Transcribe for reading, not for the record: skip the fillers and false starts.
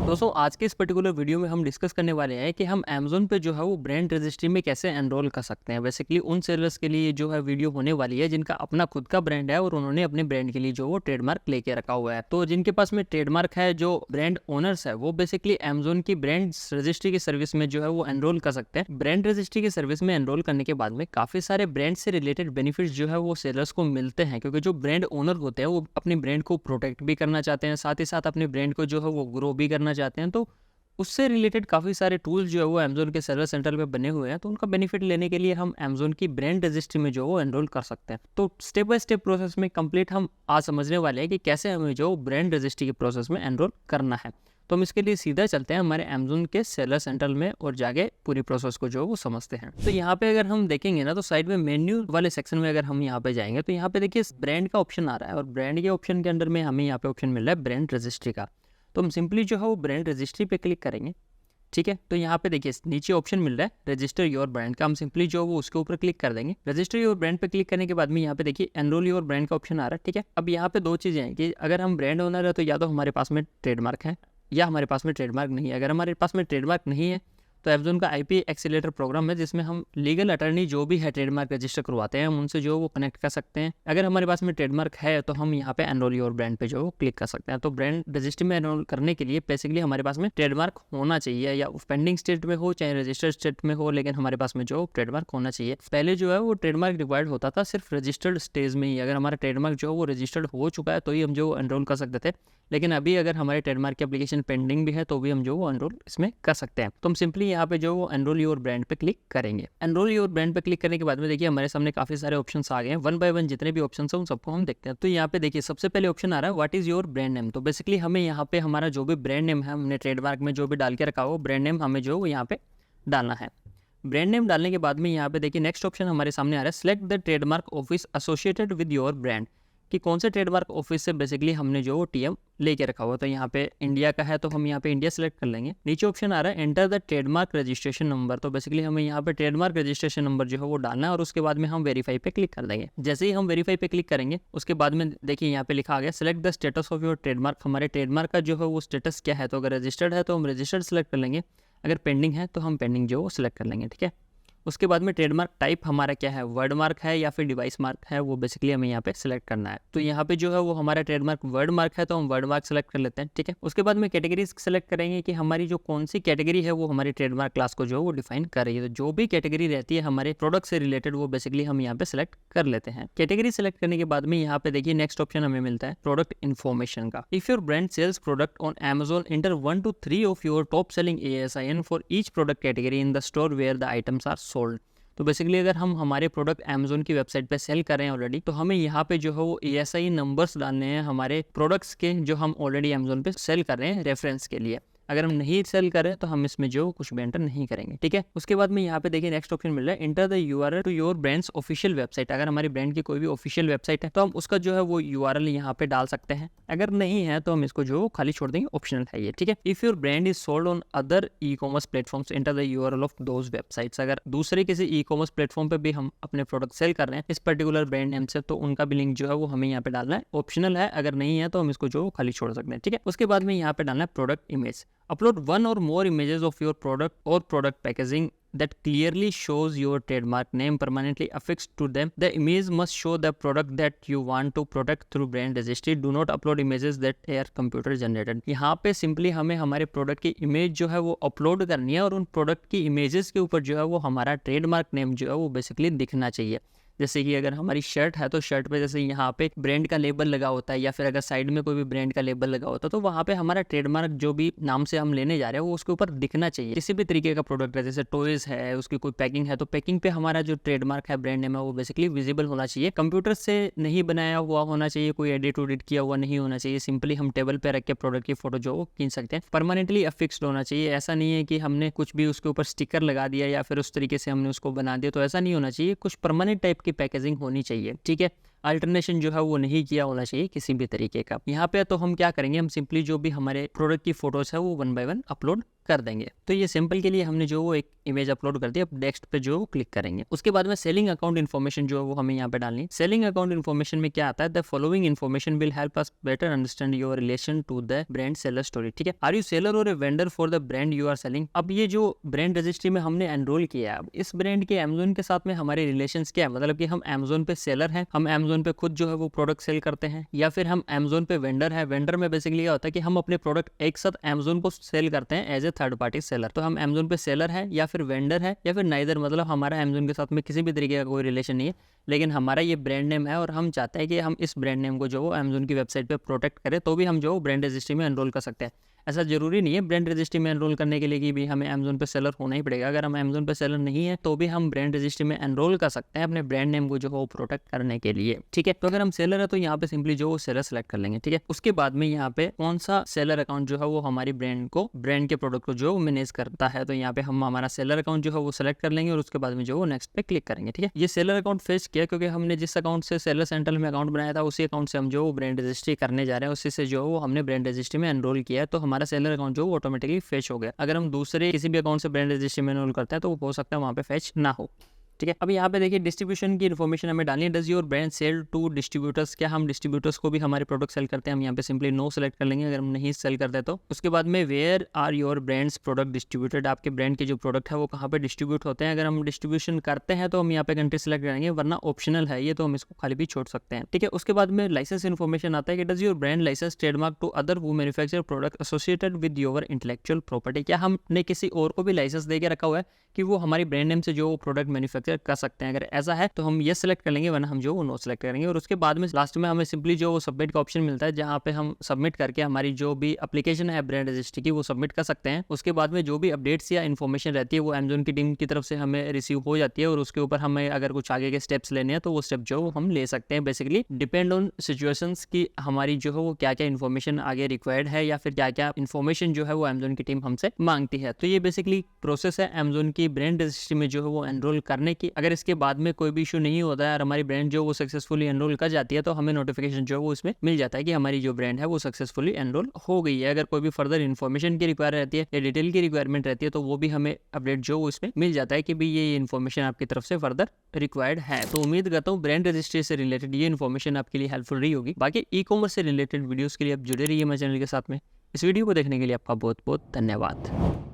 दोस्तों आज के इस पर्टिकुलर वीडियो में हम डिस्कस करने वाले हैं कि हम अमेज़न पे जो है वो ब्रांड रजिस्ट्री में कैसे एनरोल कर सकते हैं। बेसिकली उन सेलर्स के लिए जो है वीडियो होने वाली है जिनका अपना खुद का ब्रांड है और उन्होंने अपने ब्रांड के लिए जो वो ट्रेडमार्क लेके रखा हुआ है। तो जिनके पास में ट्रेडमार्क है, जो ब्रांड ओनर्स है, वो बेसिकली अमेज़न की ब्रांड रजिस्ट्री की सर्विस में जो है वो एनरोल कर सकते हैं। ब्रांड रजिस्ट्री की सर्विस में एनरोल करने के बाद में काफ़ी सारे ब्रांड से रिलेटेड बेनिफिट्स जो है वो सेलर्स को मिलते हैं, क्योंकि जो ब्रांड ओनर होते हैं वो अपने ब्रांड को प्रोटेक्ट भी करना चाहते हैं, साथ ही साथ अपने ब्रांड को जो है वो ग्रो भी करना चाहते हैं। तो उससे रिलेटेड काफ़ी सारे टूल्स जो है वो अमेज़न के सर्वर सेंटर पे बने हुए हैं। तो उनका बेनिफिट लेने के लिए हम अमेज़न की ब्रांड रजिस्ट्री में जो वो एनरोल कर सकते हैं। तो स्टेप बाय स्टेप प्रोसेस में कंप्लीट हम आज समझने वाले हैं कि कैसे हमें जो ब्रांड रजिस्ट्री के प्रोसेस में एनरोल करना है। तो हम इसके लिए सीधा चलते हैं हमारे अमेज़न के सेलर सेंटर में और जाके पूरी प्रोसेस को जो वो समझते हैं। तो यहाँ पे अगर हम देखेंगे ना, तो साइड में मेन्यू वाले सेक्शन में अगर हम यहाँ पे जाएंगे तो यहाँ पे देखिए ब्रांड का ऑप्शन आ रहा है और ब्रांड के ऑप्शन के अंदर में हमें यहाँ पे ऑप्शन मिल रहा है ब्रांड रजिस्ट्री का। तो हम सिंपली जो है वो ब्रांड रजिस्ट्री पे क्लिक करेंगे। ठीक है, तो यहाँ पे देखिए नीचे ऑप्शन मिल रहा है रजिस्टर योर ब्रांड का। हम सिंपली जो वो उसके ऊपर क्लिक कर देंगे। रजिस्टर योर ब्रांड पे क्लिक करने के बाद में यहाँ पे देखिए एनरोल योर ब्रांड का ऑप्शन आ रहा है। ठीक है, अब यहाँ पे दो चीज़ें हैं कि अगर हम ब्रांड ओनर है तो या तो हमारे पास में ट्रेडमार्क है या हमारे पास में ट्रेडमार्क नहीं है। अगर हमारे पास में ट्रेडमार्क नहीं है तो अमेज़न का आईपी एक्सीलेटर प्रोग्राम है जिसमें हम लीगल अटर्नी जो भी है ट्रेडमार्क रजिस्टर करवाते हैं हम उनसे जो वो कनेक्ट कर सकते हैं। अगर हमारे पास में ट्रेडमार्क है तो हम यहाँ पे एनरोल योर ब्रांड पे जो वो क्लिक कर सकते हैं। तो ब्रांड रजिस्ट्री में एनरोल करने के लिए बेसिकली हमारे पास में ट्रेडमार्क होना चाहिए, या पेंडिंग स्टेट में हो चाहे रजिस्टर्ड स्टेट में हो, लेकिन हमारे पास में जो ट्रेडमार्क होना चाहिए। पहले जो है वो ट्रेडमार्क रिक्वायर्ड होता था सिर्फ रजिस्टर्ड स्टेज में ही। अगर हमारा ट्रेडमार्क जो है वो रजिस्टर्ड हो चुका है तो ही हम जो एनरोल कर सकते थे, लेकिन अभी अगर हमारे ट्रेडमार्क की एप्लीकेशन पेंडिंग भी है तो भी हम जो वो एनरोल इसमें कर सकते हैं। तो हम सिंपली यहाँ पे जो वो एनरोल योर ब्रांड पे क्लिक करेंगे। एनरोल योर ब्रांड पे क्लिक करने के बाद में देखिए हमारे सामने काफी सारे ऑप्शंस आ गए हैं। वन बाय वन जितने भी ऑप्शंस हैं उन सबको हम देखते हैं। तो यहाँ पे देखिए सबसे पहले ऑप्शन आ रहा है what is your brand name. तो बेसिकली हमें यहाँ पे हमारा जो भी ब्रांड नेम है, हमने ट्रेडमार्क में जो भी डाल के रखा हो ब्रांड नेम हमें जो यहाँ पे डालना है। ब्रांड नेम डालने के बाद में यहाँ पे देखिए नेक्स्ट ऑप्शन हमारे सामने आ रहा है select the trademark office associated with your brand, कि कौन से ट्रेडमार्क ऑफिस से बेसिकली हमने जो टीएम लेके रखा हुआ। तो यहाँ पे इंडिया का है तो हम यहाँ पे इंडिया सेलेक्ट कर लेंगे। नीचे ऑप्शन आ रहा है enter the trademark registration number. तो बेसिकली हमें यहाँ पे ट्रेडमार्क रजिस्ट्रेशन नंबर जो है वो डालना है और उसके बाद में हम वेरीफाई पे क्लिक कर देंगे। जैसे ही हम वेरीफाई पे क्लिक करेंगे उसके बाद में देखिए यहाँ पे लिखा आ गया select the status of your trademark. हमारे ट्रेडमार्क का जो है वो स्टेटस क्या है, तो अगर रजिस्टर्ड है तो हम रजिस्टर्ड सेलेक्ट कर लेंगे, अगर पेंडिंग है तो हम पेंडिंग जो वो सिलेक्ट कर लेंगे। ठीक है, उसके बाद में ट्रेडमार्क टाइप हमारा क्या है, वर्ड मार्क है या फिर डिवाइस मार्क है, वो बेसिकली हमें यहाँ पे सिलेक्ट करना है। तो यहाँ पे जो है वो हमारा ट्रेडमार्क वर्ड मार्क है तो हम वर्ड मार्क सेलेक्ट कर लेते हैं। ठीक है, उसके बाद में कैटेगरीज सेलेक्ट करेंगे कि हमारी जो कौन सी कैटेगरी है वो हमारी ट्रेडमार्क क्लास को जो वो डिफाइन कर रही है। तो जो भी कैटेगरी रहती है हमारे प्रोडक्ट से रिलेटेड वो बेसिकली हम यहाँ पे सिलेक्ट कर लेते हैं। कैटेगरी सेलेक्ट करने के बाद में यहाँ पे देखिए नेक्स्ट ऑप्शन हमें मिलता है प्रोडक्ट इन्फॉर्मेशन का। If your brand sells product on Amazon, enter 1 to 3 of your top selling ASIN for each product category in the store where the items are sold. तो बेसिकली अगर हम हमारे product Amazon की website पे sell कर रहे हैं already, तो हमें यहाँ पे जो है वो ASI नंबर्स डालने हैं हमारे प्रोडक्ट्स के जो हम ऑलरेडी अमेज़न पे सेल कर रहे हैं रेफरेंस के लिए। अगर हम नहीं सेल करें तो हम इसमें जो कुछ भी एंटर नहीं करेंगे। ठीक है, उसके बाद में यहाँ पे देखिए नेक्स्ट ऑप्शन मिल रहा है enter the URL to your brand's official website. अगर हमारी ब्रांड की कोई भी ऑफिशियल वेबसाइट है तो हम उसका जो है वो URL यहाँ पे डाल सकते हैं। अगर नहीं है तो हम इसको जो खाली छोड़ देंगे, ऑप्शनल है ये। ठीक है, if your brand is sold on other e-commerce platforms enter the URL of those websites. अगर दूसरे किसी ई-कॉमर्स प्लेटफॉर्म पे भी हम अपने प्रोडक्ट सेल कर रहे हैं इस पर्टिकुलर ब्रांड नेम से, तो उनका भी लिंक जो है वो हमें यहाँ पे डालना है, ऑप्शनल है। अगर नहीं है तो हम इसको जो खाली छोड़ सकते हैं। ठीक है, उसके बाद में यहाँ पे डालना है product image. Upload 1 or more images of your product or product packaging that clearly shows your trademark name permanently affixed to them. The image must show the product that you want to protect through brand registry. Do not upload images that are computer generated. यहाँ पे simply हमें हमारे product की image जो है वो upload करनी है और उन प्रोडक्ट की इमेजेस के ऊपर जो है वो हमारा ट्रेडमार्क नेम जो है वो बेसिकली दिखना चाहिए। जैसे कि अगर हमारी शर्ट है तो शर्ट पे जैसे यहाँ पे ब्रांड का लेबल लगा होता है, या फिर अगर साइड में कोई भी ब्रांड का लेबल लगा होता है तो वहाँ पे हमारा ट्रेडमार्क जो भी नाम से हम लेने जा रहे हैं वो उसके ऊपर दिखना चाहिए। किसी भी तरीके का प्रोडक्ट है, जैसे टॉयज है, उसकी कोई पैकिंग है तो पैकिंग पे हमारा जो ट्रेडमार्क है, ब्रांड नेम है, वो बेसिकली विजिबल होना चाहिए। कंप्यूटर से नहीं बनाया हुआ होना चाहिए, कोई एडिट उडिट किया हुआ नहीं होना चाहिए। सिंपली हम टेबल पे रख के प्रोडक्ट की फोटो जो खींच सकते हैं। परमानेंटली अफिक्स्ड होना चाहिए। ऐसा नहीं है कि हमने कुछ भी उसके ऊपर स्टिकर लगा दिया या फिर उस तरीके से हमने उसको बना दिया, तो ऐसा नहीं होना चाहिए। कुछ परमानेंट टाइप की पैकेजिंग होनी चाहिए। ठीक है, अल्टरनेशन जो है वो नहीं किया होना चाहिए किसी भी तरीके का। यहाँ पे तो हम क्या करेंगे, हम सिंपली जो भी हमारे प्रोडक्ट की फोटोज है वो 1 बाय 1 अपलोड कर देंगे। तो ये सिंपल के लिए हमने जो वो एक इमेज अपलोड कर दी, अब नेक्स्ट पे जो क्लिक करेंगे। उसके बाद में सेलिंग अकाउंट इन्फॉर्मेशन जो है वो हमें यहाँ पे डालनी है। सेलिंग अकाउंट इन्फॉर्मेशन में क्या आता है, the following information will help us better understand your relation to the brand seller story. ठीक है, आर यू सेलर और a vendor for the brand you are selling. अब ये जो ब्रांड रजिस्ट्री में हमने एनरोल किया है, अब इस ब्रांड के अमेजोन के साथ में हमारे रिलेशन क्या है, मतलब कि हम अमेजोन पे सेलर हैं, हम अमेजोन पे खुद जो है वो प्रोडक्ट सेल करते हैं, या फिर हम अमेजोन पे वेंडर है। वेंडर में बेसिकली ये होता है कि हम अपने प्रोडक्ट एक साथ अमेजोन को सेल करते हैं as a third party seller. तो हम अमेजोन पे सेलर है या फिर वेंडर है या फिर नाइदर, मतलब हमारा अमेजोन के साथ में किसी भी तरीके का कोई रिलेशन नहीं है, लेकिन हमारा ये ब्रांड नेम है और हम चाहते हैं कि हम इस ब्रांड नेम को जो वो अमेजोन की वेबसाइट पे प्रोटेक्ट करें, तो भी हम जो ब्रांड रजिस्ट्री में एनरोल कर सकते हैं। ऐसा जरूरी नहीं है ब्रांड रजिस्ट्री में एनरोल करने के लिए कि भी हमें अमेजोन पे सेलर होना ही पड़ेगा। अगर हम अमेजोन पे सेलर नहीं है तो भी हम ब्रांड रजिस्ट्री में एनरोल कर सकते हैं अपने ब्रांड नेम को जो है वो प्रोटेक्ट करने के लिए। ठीक है, तो अगर हम सेलर है तो यहाँ पे सिंपली जो वो सेलर सेलेक्ट कर लेंगे। ठीक है, उसके बाद में यहाँ पे कौन सा सेलर अकाउंट जो है वो हमारी ब्रांड के प्रोडक्ट को जो मैनेज करता है, तो यहाँ पे हम हमारा सेलर अकाउंट जो है वो सेलेक्ट कर लेंगे और उसके बाद में जो वो नेक्स्ट पे क्लिक करेंगे। ठीक है, ये सेलर अकाउंट फेच किया क्योंकि हमने जिस अकाउंट से सेलर सेंट्रल में अकाउंट बनाया था उसी अकाउंट से हम जो ब्रांड रजिस्ट्री करने जा रहे हैं, उसी से जो वो हमने ब्रांड रजिस्ट्री में एनरोल किया है, तो हमारा सेलर अकाउंट जो ऑटोमेटिकली फेच हो गया। अगर हम दूसरे किसी भी अकाउंट से ब्रांड रजिस्ट्री में एनरोल करते हैं तो हो सकता है वहाँ पे फेच ना हो। ठीक है, अब यहाँ पे देखिए डिस्ट्रीब्यूशन की इन्फॉर्मेशन हमें डालनी है। Does your brand sell to distributors, क्या हम डिस्ट्रीब्यूटर्स को भी हमारे प्रोडक्ट सेल करते हैं, हम यहाँ पे सिंपली नो सेलेक्ट कर लेंगे अगर हम नहीं सेल करते तो। उसके बाद में where are your brand's product distributed, आपके ब्रांड के जो प्रोडक्ट है वो कहाँ पे डिस्ट्रीब्यूट होते हैं। अगर हम डिस्ट्रीब्यूशन करते हैं तो हम यहाँ पे कंट्री सेलेक्ट करेंगे, वरना ऑप्शनल है ये, तो हम इसको खाली भी छोड़ सकते हैं। ठीक है, उसके बाद में लाइसेंस इन्फॉर्मेशन आता है कि does your brand license trademark to other who manufacture product associated with your intellectual property, क्या हमने किसी और को भी लाइसेंस दे के रखा हुआ है कि वो हमारी ब्रांड नेम से जो प्रोडक्ट मैन्युफैक्चर कर सकते हैं। अगर ऐसा है तो हम ये सेलेक्ट कर लेंगे, वरना हम जो वो नो सेलेक्ट करेंगे। और उसके बाद में लास्ट में हमें सिंपली जो वो सबमिट का ऑप्शन मिलता है, जहाँ पे हम सबमिट करके हमारी जो भी एप्लीकेशन है ब्रांड रजिस्ट्री की वो सबमिट कर सकते हैं। उसके बाद में जो भी अपडेट्स या इन्फॉर्मेशन रहती है वो अमेजोन की टीम की तरफ से हमें रिसीव हो जाती है और उसके ऊपर हमें अगर कुछ आगे के स्टेप्स लेने हैं तो वो स्टेप जो हम ले सकते हैं। बेसिकली डिपेंड ऑन सिचुएशंस की हमारी जो है वो क्या क्या इन्फॉर्मेशन आगे रिक्वायर्ड है या फिर क्या क्या इन्फॉर्मेशन जो है वो अमेजोन की टीम हमसे मांगती है। तो ये बेसिकली प्रोसेस है अमेजोन की ब्रांड रजिस्ट्री में जो है वो एनरोल करने की। अगर इसके बाद में कोई भी इशू नहीं होता है और हमारी ब्रांड जो वो सक्सेसफुली एनरोल कर जाती है तो हमें नोटिफिकेशन जो है वो इसमें मिल जाता है कि हमारी जो ब्रांड है वो सक्सेसफुली एनरोल हो गई है। अगर कोई भी फर्दर इन्फॉर्मेशन की रिक्वायर रहती है या डिटेल की रिक्वायरमेंट रहती है तो वो भी हमें अपडेट जो इसमें मिल जाता है कि भाई ये इन्फॉर्मेशन आपकी तरफ से फर्दर रिक्वायर्ड है। तो उम्मीद करता हूँ ब्रांड रजिस्ट्री से रिलेटेड ये इन्फॉर्मेशन आपके लिए हेल्पफुल रही होगी। बाकी ई कॉमर्स से रिलेटेड वीडियोस के लिए आप जुड़े रहिए मेरे चैनल के साथ में। इस वीडियो को देखने के लिए आपका बहुत बहुत धन्यवाद।